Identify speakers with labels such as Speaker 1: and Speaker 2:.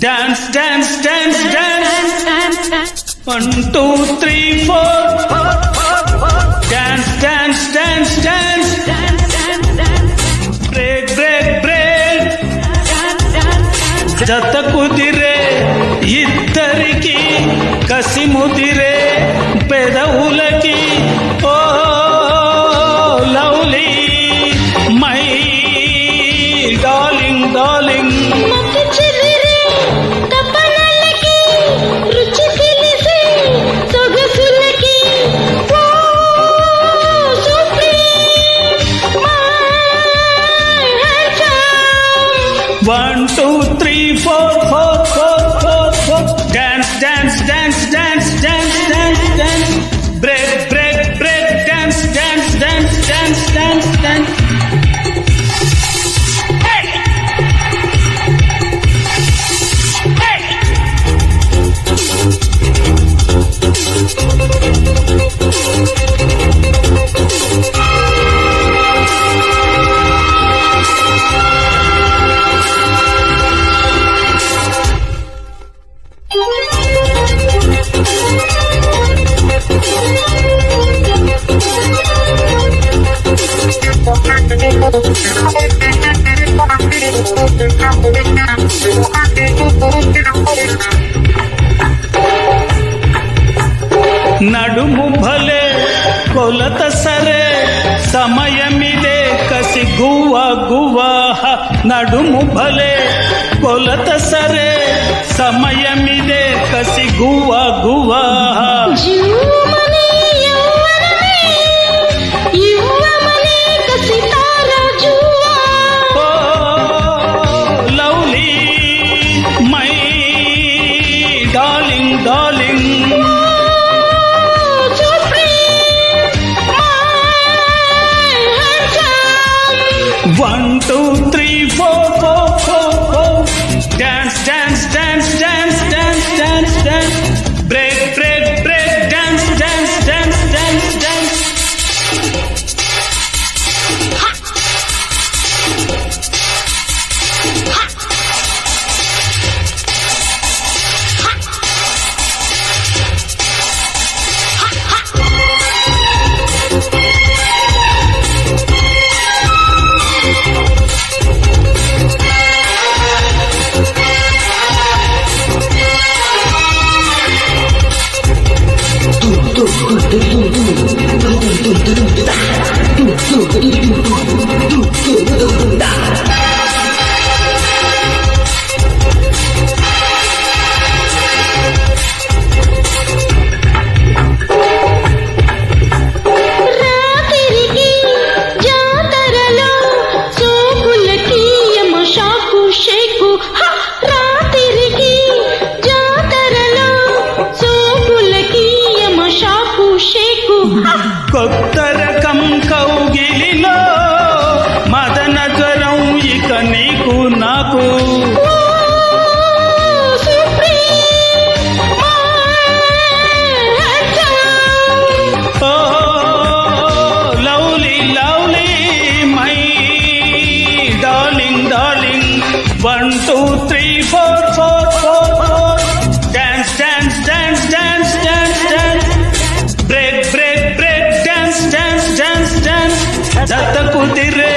Speaker 1: Dance dance dance dance 1 2 3 4 dance dance dance dance break break break జత కుదిరే ఇద్దరికి కసి ముదిరే పెదవులకి oh lovely my darling darling One, two, three, four, four, four, four, four. Dance, dance, dance, dance, dance, dance, dance. Break, break, break. Dance, dance, dance, dance, dance, dance. Hey! Hey! నడుము భలే కొలత సరే సమయమిదే కసి గువ్వ గువ్వ నడుము భలే కొలత సరే సమయమిదే కసి గువ్వ గువ్వ One, two, three, four, four, four, four. Dance, dance, dance, dance, dance, dance, dance. Break, break, break. Dance, dance, dance, dance, dance. Ha! Ha! కొత్త రకం కౌగిలిలో మదన జ్వరం ఇక నీకు నాకు oh lovely lovely my darling darling 1 2 3 4 4 4 dance dance dance dance dance dance break break break dance dance dance dance జత కుదిరే